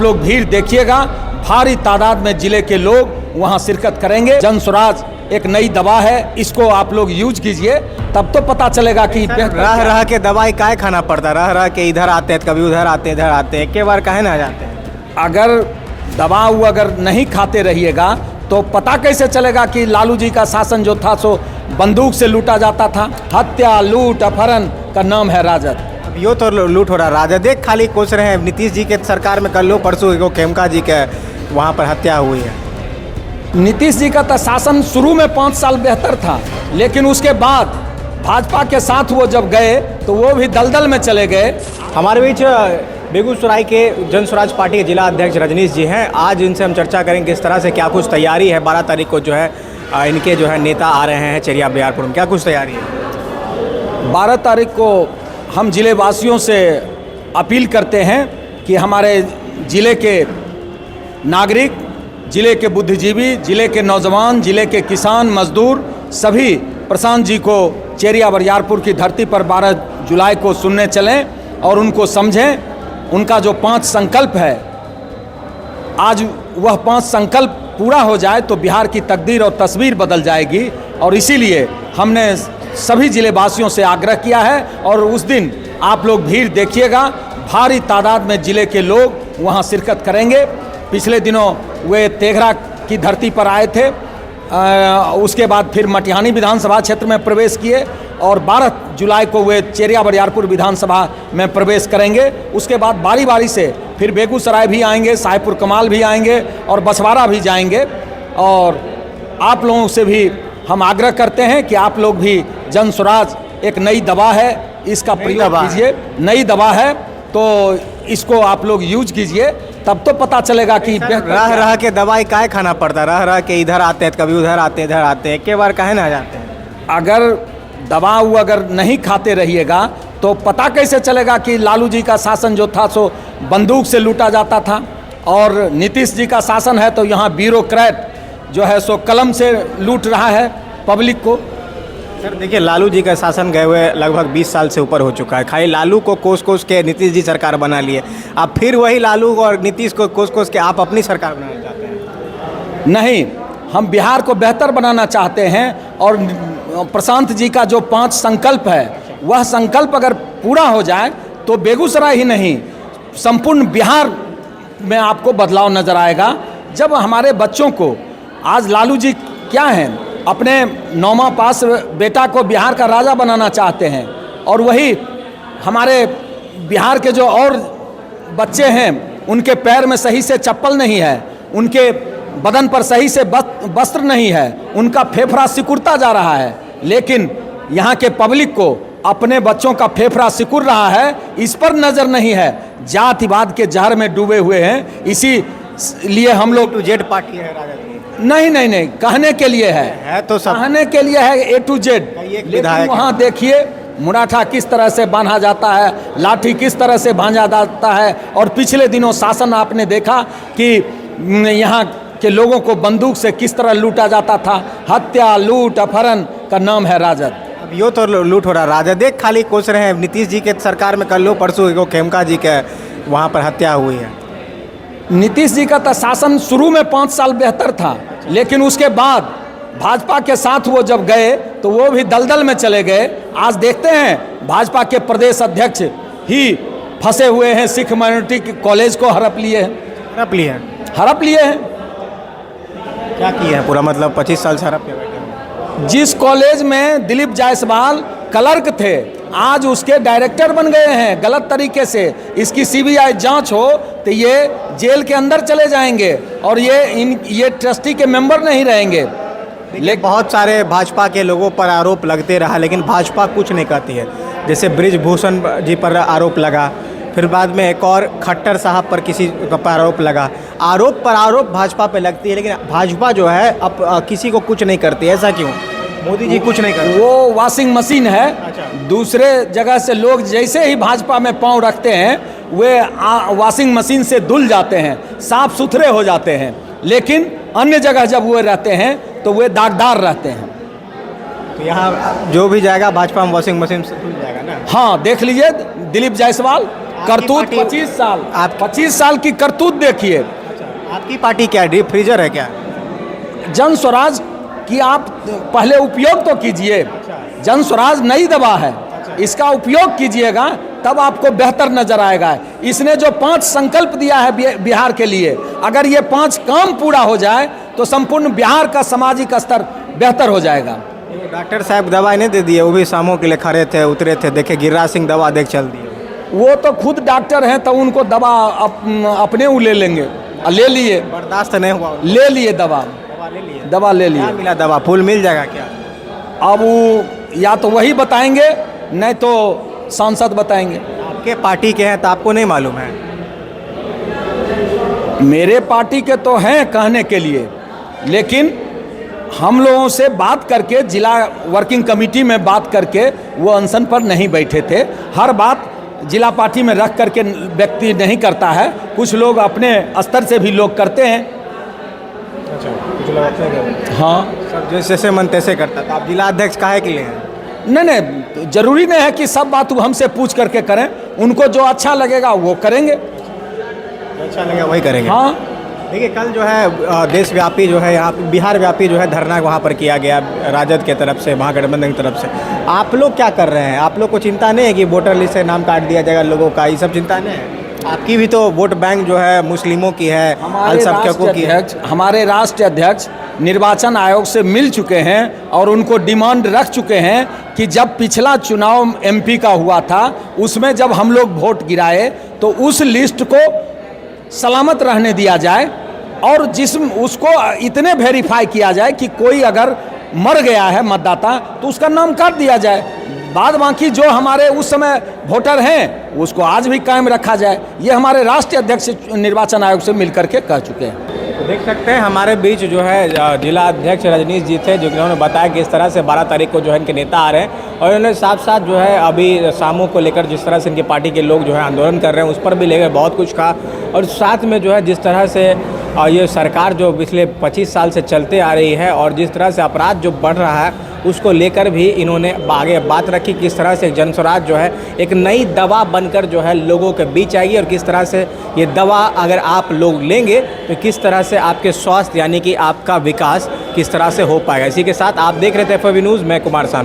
आप लोग भीड़ देखिएगा, भारी तादाद में जिले के लोग वहां शिरकत करेंगे। जन स्वराज एक नई दवा है, इसको आप लोग यूज कीजिए, तब तो पता चलेगा कि रह रह के दवाई काहे खाना पड़ता, रह रह के इधर आते हैं कभी उधर आते हैं इधर आते हैं, एक बार काहे ना आ जाते हैं। अगर दवा अगर नहीं खाते रहिएगा तो पता कैसे चलेगा कि लालू जी का शासन जो था सो बंदूक से लूटा जाता था। हत्या, लूट, अपहरण का नाम है राजद। अब यो तो लूट हो रहा राजद, देख खाली कोस रहे हैं। नीतीश जी के सरकार में कल लो परसों को खेमका जी के वहाँ पर हत्या हुई है। नीतीश जी का तो शासन शुरू में 5 साल बेहतर था, लेकिन उसके बाद भाजपा के साथ वो जब गए तो वो भी दलदल में चले गए। हमारे बीच बेगूसराय के जन स्वराज पार्टी के जिला अध्यक्ष रजनीश जी हैं। आज इनसे हम चर्चा करेंगे किस तरह से क्या कुछ तैयारी है। 12 तारीख को जो है इनके जो है नेता आ रहे हैं चेरिया बरियारपुर में, क्या कुछ तैयारी है? 12 तारीख को हम जिले वासियों से अपील करते हैं कि हमारे जिले के नागरिक, जिले के बुद्धिजीवी, जिले के नौजवान, जिले के किसान मजदूर सभी प्रशांत जी को चेरिया बरियारपुर की धरती पर 12 जुलाई को सुनने चलें और उनको समझें। उनका जो 5 संकल्प है, आज वह 5 संकल्प पूरा हो जाए तो बिहार की तकदीर और तस्वीर बदल जाएगी। और इसीलिए हमने सभी जिले वासियों से आग्रह किया है और उस दिन आप लोग भीड़ देखिएगा, भारी तादाद में जिले के लोग वहां शिरकत करेंगे। पिछले दिनों वे तेघरा की धरती पर आए थे, उसके बाद फिर मटिहानी विधानसभा क्षेत्र में प्रवेश किए और 12 जुलाई को वे चेरिया बरियारपुर विधानसभा में प्रवेश करेंगे। उसके बाद बारी बारी से फिर बेगूसराय भी आएंगे, साहेबपुर कमाल भी आएंगे और बछवाड़ा भी जाएंगे। और आप लोगों से भी हम आग्रह करते हैं कि आप लोग भी जन स्वराज एक नई दवा है, इसका प्रयोग कीजिए। नई दवा है तो इसको आप लोग यूज कीजिए, तब तो पता चलेगा कि रह रह के दवाई काहे खाना पड़ता, रह रह के इधर आते हैं कभी उधर आते हैं इधर आते हैं, एक बार काहे ना आ जाते हैं। अगर दवा अगर नहीं खाते रहिएगा तो पता कैसे चलेगा कि लालू जी का शासन जो था सो बंदूक से लूटा जाता था। और नीतीश जी का शासन है तो यहाँ ब्यूरोक्रेट जो है सो कलम से लूट रहा है पब्लिक को। सर देखिए, लालू जी का शासन गए हुए लगभग 20 साल से ऊपर हो चुका है। खाली लालू को कोस कोस के नीतीश जी सरकार बना लिए, आप फिर वही लालू और नीतीश को कोस कोस के आप अपनी सरकार बनाना चाहते हैं? नहीं, हम बिहार को बेहतर बनाना चाहते हैं और प्रशांत जी का जो 5 संकल्प है वह संकल्प अगर पूरा हो जाए तो बेगूसराय ही नहीं संपूर्ण बिहार में आपको बदलाव नजर आएगा। जब हमारे बच्चों को आज लालू जी क्या हैं, अपने 9वां पास बेटा को बिहार का राजा बनाना चाहते हैं और वही हमारे बिहार के जो और बच्चे हैं उनके पैर में सही से चप्पल नहीं है, उनके बदन पर सही से वस्त्र नहीं है, उनका फेफड़ा सिकुड़ता जा रहा है। लेकिन यहाँ के पब्लिक को अपने बच्चों का फेफड़ा सिकुड़ रहा है, इस पर नज़र नहीं है। जातिवाद के जहर में डूबे हुए हैं, इसीलिए हम लोग टू जेड पार्टी है राजद की। नहीं, कहने के लिए है तो सब कहने के लिए है A to Z। लेकिन वहाँ देखिए मुराठा किस तरह से बांधा जाता है, लाठी किस तरह से बांधा जाता है। और पिछले दिनों शासन आपने देखा कि यहाँ के लोगों को बंदूक से किस तरह लूटा जाता था। हत्या, लूट, अपहरण का नाम है राजद। अब यो तो लूट हो रहा राजद, देख खाली कोस रहे हैं। नीतीश जी के सरकार में कल लो परसों को खेमका जी के वहाँ पर हत्या हुई है। नीतीश जी का तो शासन शुरू में 5 साल बेहतर था, लेकिन उसके बाद भाजपा के साथ वो जब गए तो वो भी दलदल में चले गए। आज देखते हैं भाजपा के प्रदेश अध्यक्ष ही फंसे हुए हैं, सिख माइनॉरिटी के कॉलेज को हड़प लिए हैं। क्या किए हैं पूरा, मतलब 25 साल से हड़प के बैठे हैं। जिस कॉलेज में दिलीप जायसवाल क्लर्क थे आज उसके डायरेक्टर बन गए हैं गलत तरीके से। इसकी CBI जांच हो तो ये जेल के अंदर चले जाएंगे और ये ट्रस्टी के मेंबर नहीं रहेंगे। लेकिन बहुत सारे भाजपा के लोगों पर आरोप लगते रहा, लेकिन भाजपा कुछ नहीं कहती है। जैसे ब्रिजभूषण जी पर आरोप लगा, फिर बाद में एक और खट्टर साहब पर किसी पर आरोप लगा। आरोप पर आरोप भाजपा पे लगती है, लेकिन भाजपा जो है अब किसी को कुछ नहीं करती। ऐसा क्यों? मोदी जी कुछ नहीं करते। वो वॉशिंग मशीन है। अच्छा। दूसरे जगह से लोग जैसे ही भाजपा में पांव रखते हैं वे वॉशिंग मशीन से धुल जाते हैं, साफ सुथरे हो जाते हैं। लेकिन अन्य जगह जब वो रहते हैं तो वे दागदार रहते हैं। तो यहाँ जो भी जाएगा भाजपा में वॉशिंग मशीन से धुल जाएगा ना। हाँ, देख लीजिए दिलीप जायसवाल करतूत 25 साल की करतूत देखिए। आपकी पार्टी क्या डीप फ्रीजर है क्या? जन स्वराज की आप पहले उपयोग तो कीजिए। जन स्वराज नई दवा है, इसका उपयोग कीजिएगा तब आपको बेहतर नजर आएगा। इसने जो 5 संकल्प दिया है बिहार के लिए, अगर ये 5 काम पूरा हो जाए तो संपूर्ण बिहार का सामाजिक स्तर बेहतर हो जाएगा। डॉक्टर साहब दवाई नहीं दे दिए, वो भी शामों के लिए खड़े थे, उतरे थे, देखे गिरिराज सिंह दवा देख चल दिए। वो तो खुद डॉक्टर हैं तो उनको दवा अपने वो ले लेंगे, ले लिए, बर्दाश्त नहीं हुआ, ले लिए दवा ले लिए। क्या मिला दवा? फूल मिल जाएगा क्या? अब वो या तो वही बताएंगे नहीं तो सांसद बताएंगे। आपके पार्टी के हैं तो आपको नहीं मालूम है? मेरे पार्टी के तो हैं कहने के लिए, लेकिन हम लोगों से बात करके, जिला वर्किंग कमेटी में बात करके वो अनशन पर नहीं बैठे थे। हर बात जिला पार्टी में रख करके व्यक्ति नहीं करता है, कुछ लोग अपने स्तर से भी लोग करते हैं। अच्छा, कुछ लोग अपने करते हैं। हाँ, सब जैसे मन तैसे करता। तो आप जिला अध्यक्ष काहे के लिए हैं? नहीं, जरूरी नहीं है कि सब बात वो हमसे पूछ करके करें, उनको जो अच्छा लगेगा वो करेंगे। जो अच्छा लगेगा वही करेंगे। हाँ, देखिए कल जो है देशव्यापी जो है, यहाँ बिहार व्यापी जो है धरना वहाँ पर किया गया राजद के तरफ से, महागठबंधन की तरफ से। आप लोग क्या कर रहे हैं? आप लोग को चिंता नहीं है कि वोटर लिस्ट से नाम काट दिया जाएगा लोगों का? ये सब चिंता नहीं है? आपकी भी तो वोट बैंक जो है मुस्लिमों की है, अल्पसंख्यकों की है। हमारे राष्ट्रीय अध्यक्ष निर्वाचन आयोग से मिल चुके हैं और उनको डिमांड रख चुके हैं कि जब पिछला चुनाव एमपी का हुआ था उसमें जब हम लोग वोट गिराए तो उस लिस्ट को सलामत रहने दिया जाए और उसको इतने वेरीफाई किया जाए कि कोई अगर मर गया है मतदाता तो उसका नाम काट दिया जाए। बाद बाकी जो हमारे उस समय वोटर हैं उसको आज भी कायम रखा जाए। ये हमारे राष्ट्रीय अध्यक्ष निर्वाचन आयोग से मिलकर के कह चुके हैं। तो देख सकते हैं हमारे बीच जो है जिला अध्यक्ष रजनीश जी थे, जो कि उन्होंने बताया कि इस तरह से 12 तारीख को जो है इनके नेता आ रहे हैं और उन्होंने साथ साथ जो है अभी शामों को लेकर जिस तरह से इनकी पार्टी के लोग जो है आंदोलन कर रहे हैं उस पर भी लेकर बहुत कुछ कहा। और साथ में जो है जिस तरह से ये सरकार जो पिछले 25 साल से चलते आ रही है और जिस तरह से अपराध जो बढ़ रहा है उसको लेकर भी इन्होंने आगे बात रखी, किस तरह से जन स्वराज जो है एक नई दवा बनकर जो है लोगों के बीच आएगी और किस तरह से ये दवा अगर आप लोग लेंगे तो किस तरह से आपके स्वास्थ्य यानी कि आपका विकास किस तरह से हो पाएगा। इसी के साथ आप देख रहे थे FOB न्यूज़, मैं कुमार साहनी।